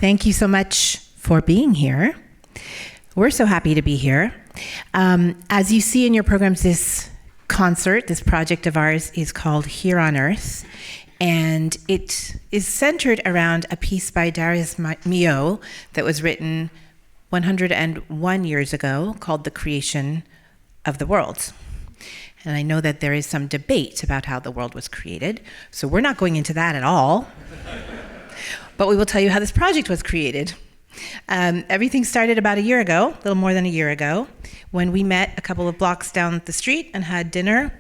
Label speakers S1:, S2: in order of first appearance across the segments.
S1: Thank you so much for being here. We're so happy to be here. As you see in your programs, this concert, this project of ours is called Here on Earth, and it is centered around a piece by Darius Milhaud that was written 101 years ago called The Creation of the World. And I know that there is some debate about how the world was created, so we're not going into that at all. But we will tell you how this project was created. Everything started about a year ago, a little more than a year ago, when we met a couple of blocks down the street and had dinner,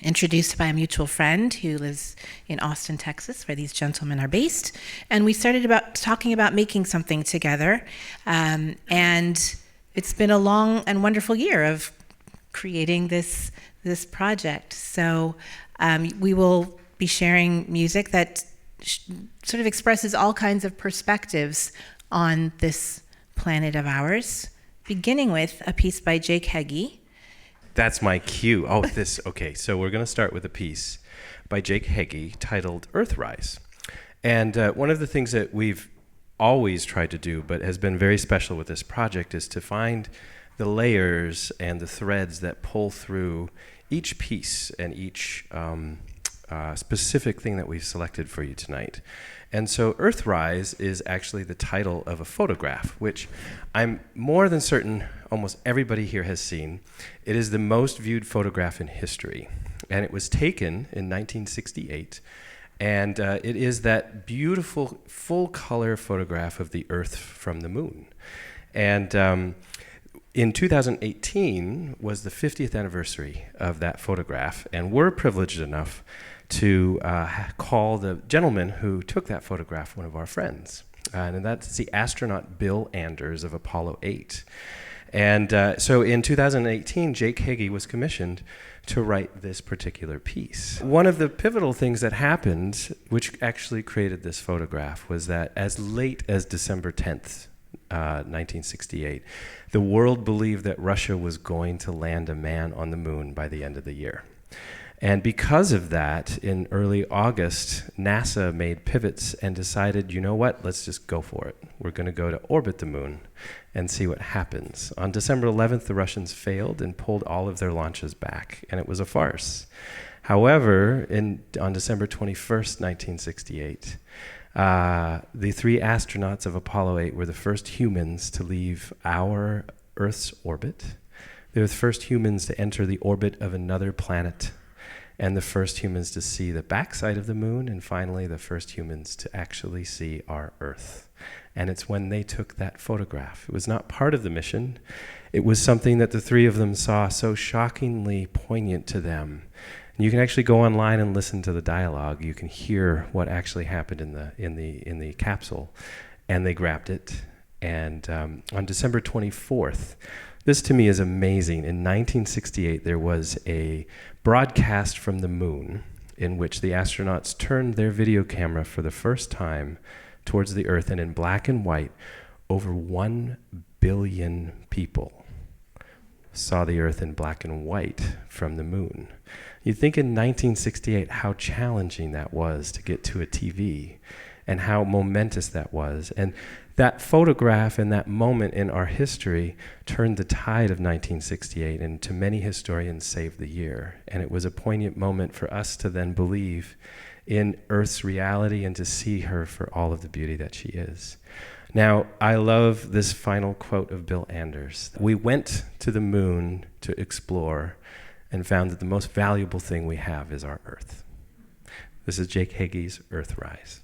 S1: introduced by a mutual friend who lives in Austin, Texas, where these gentlemen are based. And we started talking about making something together. And it's been a long and wonderful year of creating this project. So we will be sharing music that sort of expresses all kinds of perspectives on this planet of ours, beginning with a piece by Jake Heggie.
S2: That's my cue. Okay, so we're going to start with a piece by Jake Heggie titled Earthrise. And one of the things that we've always tried to do, but has been very special with this project, is to find the layers and the threads that pull through each piece and each specific thing that we've selected for you tonight. And so Earthrise is actually the title of a photograph, which I'm more than certain almost everybody here has seen. It is the most viewed photograph in history, and it was taken in 1968, and it is that beautiful full-color photograph of the Earth from the moon. And in 2018 was the 50th anniversary of that photograph, and we're privileged enough to call the gentleman who took that photograph one of our friends. And that's the astronaut Bill Anders of Apollo 8. And so in 2018, Jake Heggie was commissioned to write this particular piece. One of the pivotal things that happened, which actually created this photograph, was that as late as December 10th, 1968, the world believed that Russia was going to land a man on the moon by the end of the year. And because of that, in early August, NASA made pivots and decided, you know what, let's just go for it. We're going to go to orbit the moon and see what happens. On December 11th, the Russians failed and pulled all of their launches back, and it was a farce. However, on December 21st, 1968, the three astronauts of Apollo 8 were the first humans to leave our Earth's orbit. They were the first humans to enter the orbit of another planet, and the first humans to see the backside of the moon, and finally the first humans to actually see our Earth. And it's when they took that photograph. It was not part of the mission. It was something that the three of them saw so shockingly poignant to them. And you can actually go online and listen to the dialogue. You can hear what actually happened in the capsule. And they grabbed it. And on December 24th, this to me is amazing. In 1968, there was a broadcast from the moon in which the astronauts turned their video camera for the first time towards the Earth, and in black and white, over 1 billion people saw the Earth in black and white from the moon. You think in 1968 how challenging that was to get to a TV and how momentous that was. And that photograph and that moment in our history turned the tide of 1968, and to many historians saved the year. And it was a poignant moment for us to then believe in Earth's reality and to see her for all of the beauty that she is. Now, I love this final quote of Bill Anders. We went to the moon to explore and found that the most valuable thing we have is our Earth. This is Jake Heggie's Earthrise.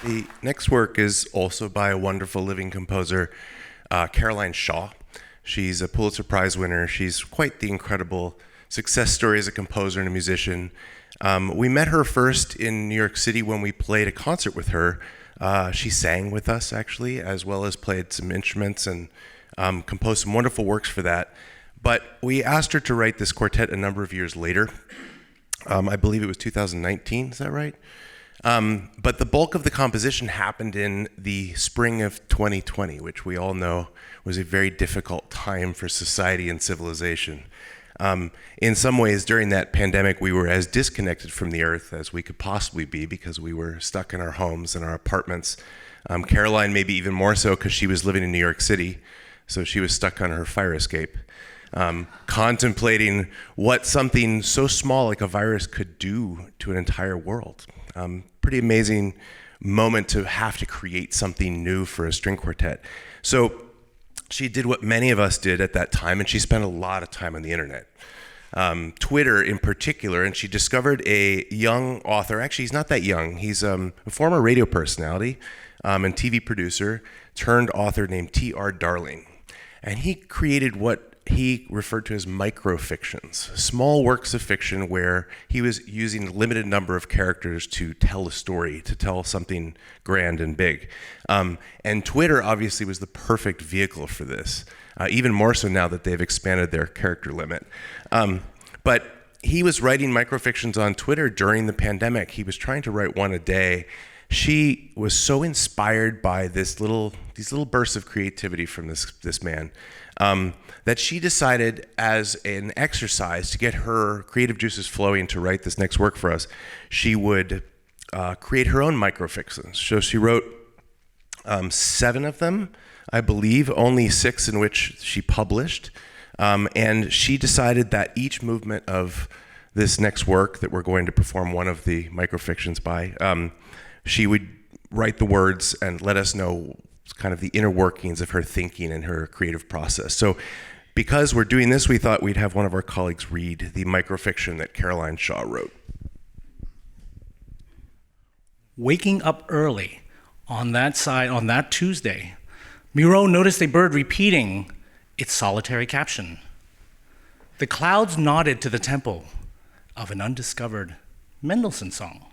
S3: The next work is also by a wonderful living composer, Caroline Shaw. She's a Pulitzer Prize winner. She's quite the incredible success story as a composer and a musician. We met her first in New York City when we played a concert with her. She sang with us, actually, as well as played some instruments and composed some wonderful works for that. But we asked her to write this quartet a number of years later. I believe it was 2019, is that right? But the bulk of the composition happened in the spring of 2020, which we all know was a very difficult time for society and civilization. In some ways, during that pandemic, we were as disconnected from the earth as we could possibly be because we were stuck in our homes and our apartments. Caroline maybe even more so because she was living in New York City, so she was stuck on her fire escape, contemplating what something so small like a virus could do to an entire world. Pretty amazing moment to have to create something new for a string quartet. So she did what many of us did at that time, and she spent a lot of time on the internet. Twitter in particular, and she discovered a young author. Actually, he's not that young. He's a former radio personality and TV producer turned author named T.R. Darling. And he created what he referred to as microfictions, small works of fiction where he was using a limited number of characters to tell a story, to tell something grand and big. And Twitter obviously was the perfect vehicle for this, even more so now that they've expanded their character limit. But he was writing microfictions on Twitter during the pandemic. He was trying to write one a day. She was so inspired by these little bursts of creativity from this man that she decided, as an exercise to get her creative juices flowing to write this next work for us, she would create her own microfictions. So she wrote 7 of them, I believe, only 6 in which she published. And she decided that each movement of this next work that we're going to perform one of the microfictions by, she would write the words and let us know kind of the inner workings of her thinking and her creative process. So because we're doing this, we thought we'd have one of our colleagues read the microfiction that Caroline Shaw wrote.
S4: Waking up early on that Tuesday, Miró noticed a bird repeating its solitary caption. The clouds nodded to the tempo of an undiscovered Mendelssohn song.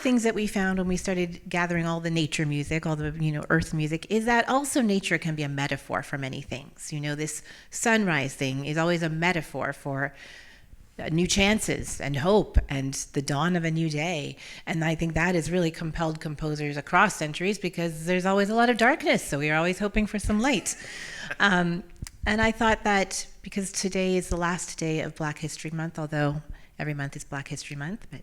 S1: Things that we found when we started gathering all the nature music, all the earth music, is that also nature can be a metaphor for many things. This sunrise thing is always a metaphor for new chances and hope and the dawn of a new day. And I think that has really compelled composers across centuries because there's always a lot of darkness, so we are always hoping for some light. And I thought that because today is the last day of Black History Month, although every month is Black History Month, but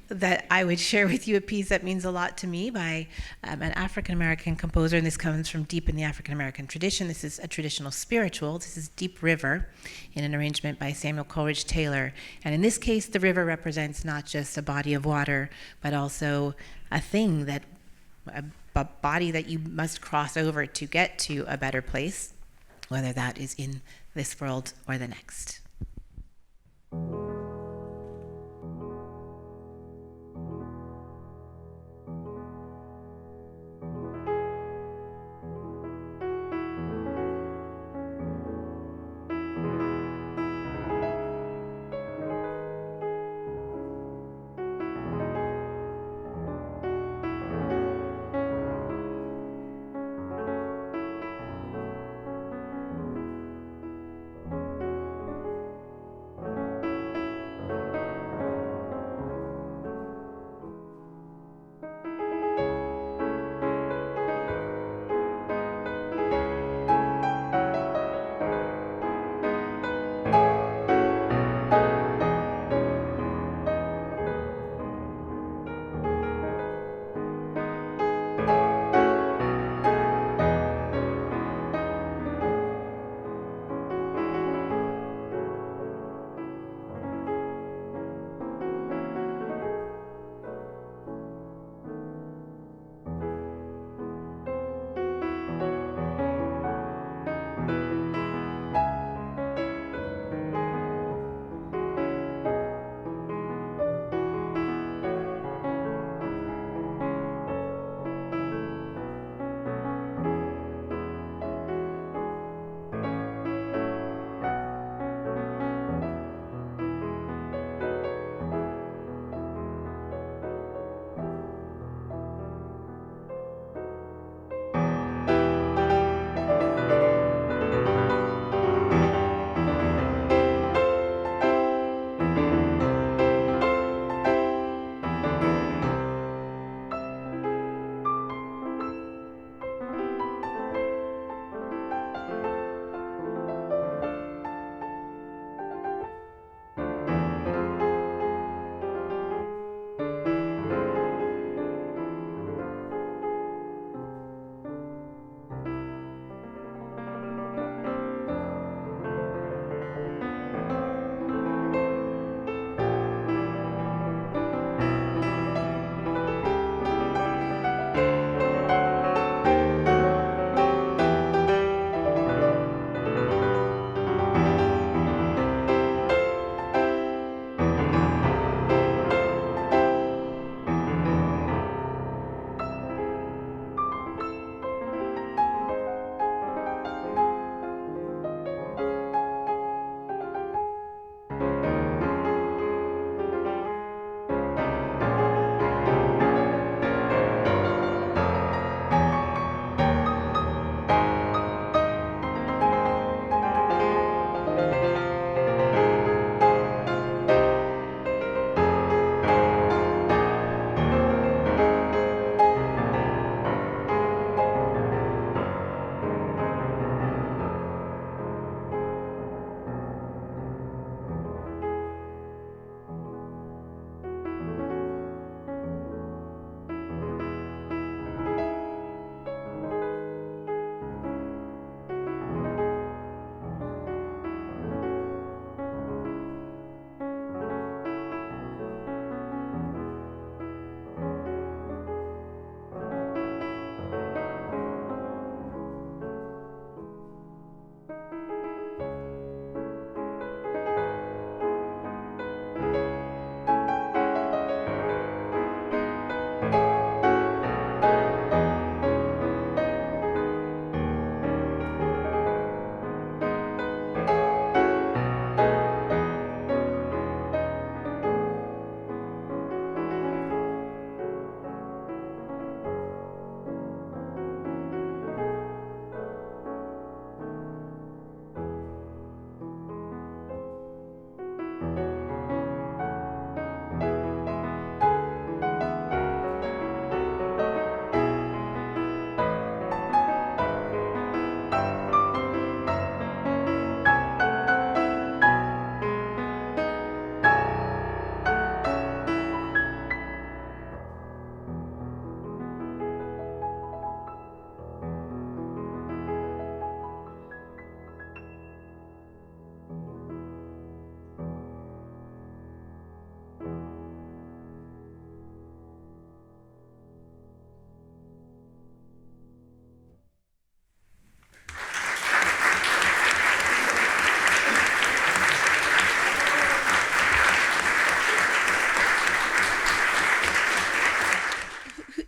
S1: that I would share with you a piece that means a lot to me by an African American composer, and this comes from deep in the African American tradition. This is a traditional spiritual. This is Deep River, in an arrangement by Samuel Coleridge Taylor. And in this case, the river represents not just a body of water, but also a thing that, a body that you must cross over to get to a better place, whether that is in this world or the next.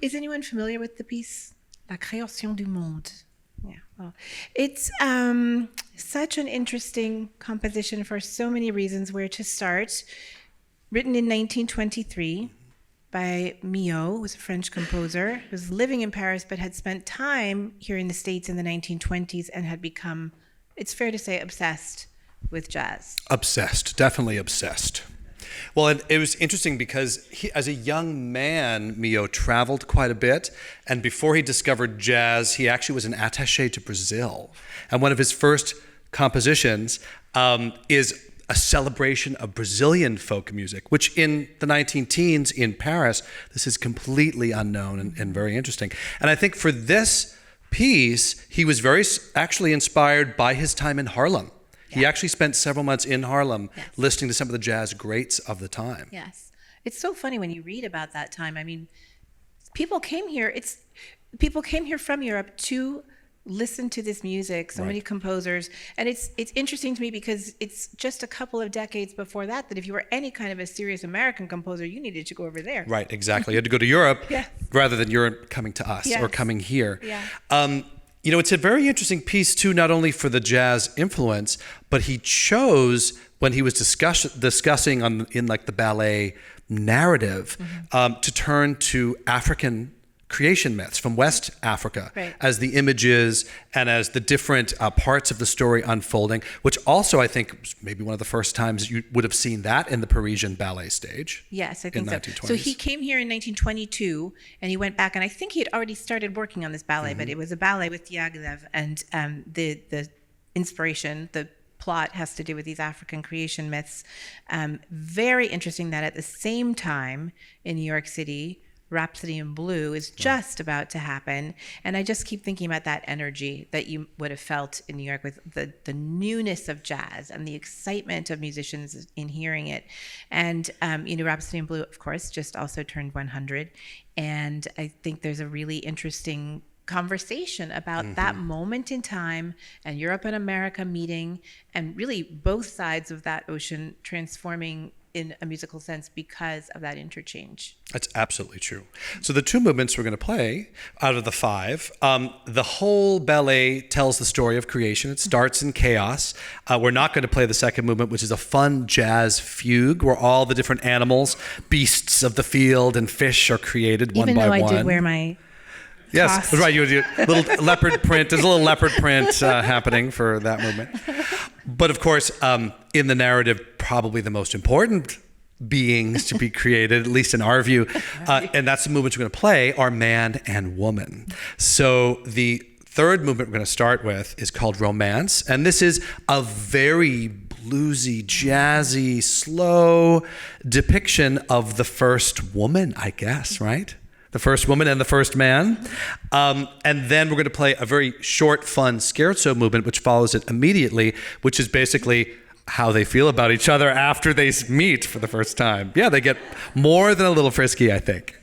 S1: Is anyone familiar with the piece La création du monde? Yeah, well, it's such an interesting composition for so many reasons. Where to start? Written in 1923 by Milhaud, who was a French composer, who was living in Paris but had spent time here in the States in the 1920s and had become, it's fair to say, obsessed with jazz.
S5: Obsessed, definitely obsessed. Well, it was interesting because as a young man, Milhaud traveled quite a bit. And before he discovered jazz, he actually was an attaché to Brazil. And one of his first compositions is a celebration of Brazilian folk music, which in the 19-teens in Paris, this is completely unknown and very interesting. And I think for this piece, he was very actually inspired by his time in Harlem. He actually spent several months in Harlem listening to some of the jazz greats of the time.
S1: Yes. It's so funny when you read about that time. I mean, people came here from Europe to listen to this music, so many composers. And it's interesting to me because it's just a couple of decades before that if you were any kind of a serious American composer, you needed to go over there.
S5: Right, exactly. You had to go to Europe rather than Europe coming to us or coming here.
S1: Yeah.
S5: You know, it's a very interesting piece, too, not only for the jazz influence, but he chose, when he was discussing in like the ballet narrative, to turn to African creation myths from West Africa as the images and as the different parts of the story unfolding, which also I think was maybe one of the first times you would have seen that in the Parisian ballet stage.
S1: Yes, I think so.
S5: 1920s.
S1: So he came here in 1922 and he went back, and I think he had already started working on this ballet, but it was a ballet with Diaghilev, and the inspiration, the plot has to do with these African creation myths. Very interesting that at the same time in New York City, Rhapsody in Blue is just about to happen. And I just keep thinking about that energy that you would have felt in New York with the newness of jazz and the excitement of musicians in hearing it. And, Rhapsody in Blue, of course, just also turned 100. And I think there's a really interesting conversation about that moment in time and Europe and America meeting, and really both sides of that ocean transforming in a musical sense because of that interchange.
S5: That's absolutely true. So the two movements we're going to play out of the five, the whole ballet tells the story of creation. It starts in chaos. We're not going to play the second movement, which is a fun jazz fugue where all the different animals, beasts of the field and fish are created one by one.
S1: Even though I did wear my
S5: Yes, that's right. You little leopard print. There's a little leopard print happening for that movement. But of course, in the narrative, probably the most important beings to be created, at least in our view, and that's the movements we're going to play, are man and woman. So the third movement we're going to start with is called Romance, and this is a very bluesy, jazzy, slow depiction of the first woman, I guess, right? The first woman and the first man. And then we're going to play a very short, fun scherzo movement, which follows it immediately, which is basically how they feel about each other after they meet for the first time. Yeah, they get more than a little frisky, I think.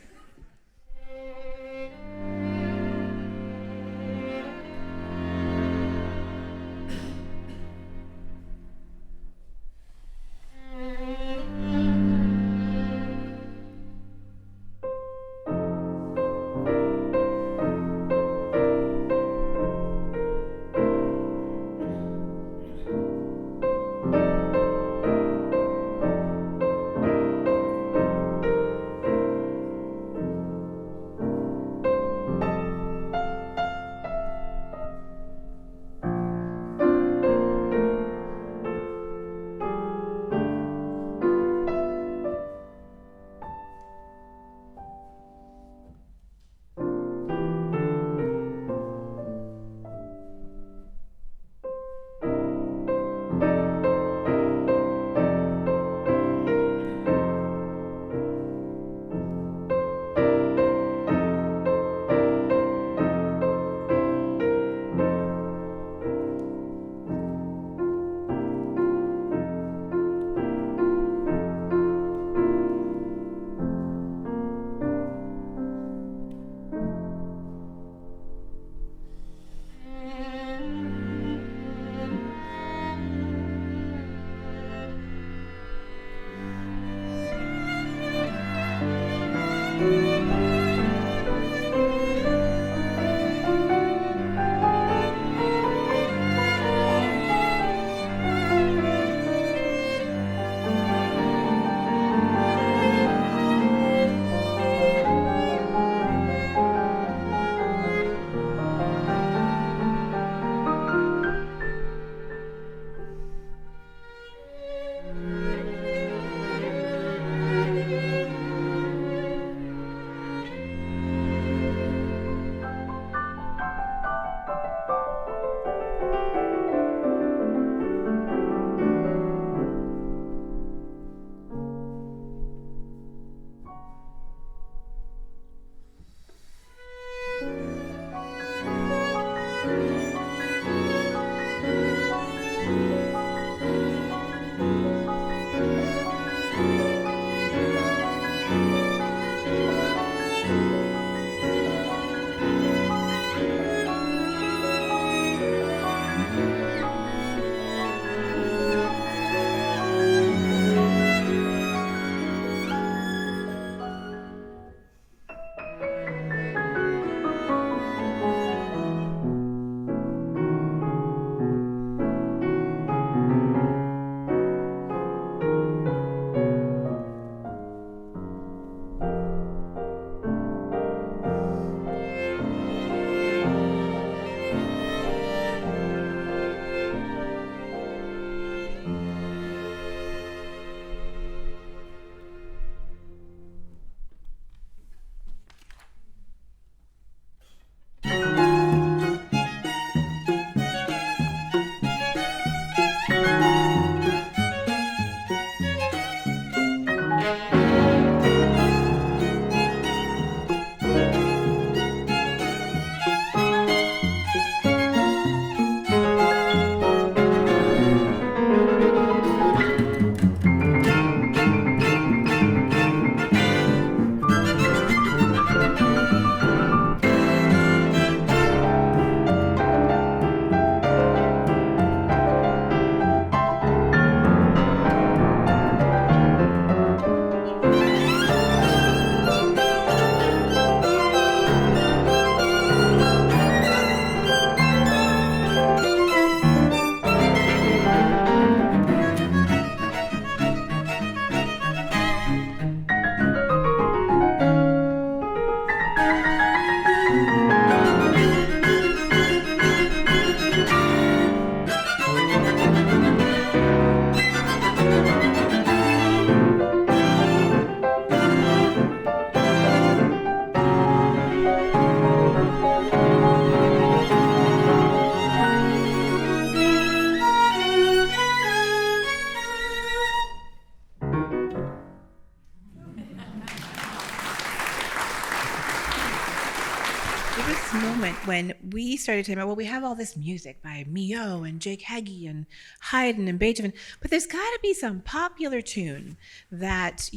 S1: moment when we started talking about, well, we have all this music by Miró and Jake Heggie and Haydn and Beethoven, but there's got to be some popular tune that,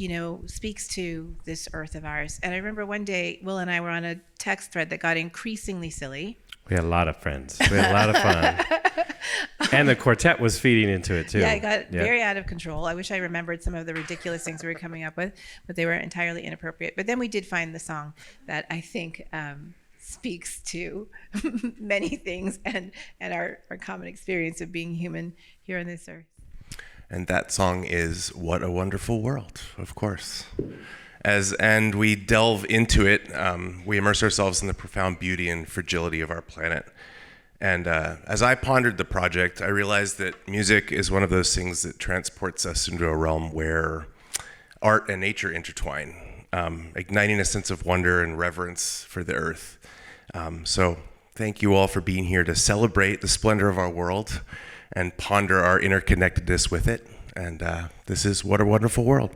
S1: speaks to this earth of ours. And I remember one day, Will and I were on a text thread that got increasingly silly.
S2: We had a lot of friends. We had a lot of fun. And the quartet was feeding into it, too.
S1: Yeah, it got very out of control. I wish I remembered some of the ridiculous things we were coming up with, but they were entirely inappropriate. But then we did find the song that I think speaks to many things and our common experience of being human here on this earth.
S3: And that song is What a Wonderful World, of course. And we delve into it, we immerse ourselves in the profound beauty and fragility of our planet. And as I pondered the project, I realized that music is one of those things that transports us into a realm where art and nature intertwine, igniting a sense of wonder and reverence for the earth. So thank you all for being here to celebrate the splendor of our world and ponder our interconnectedness with it. And this is What a Wonderful World.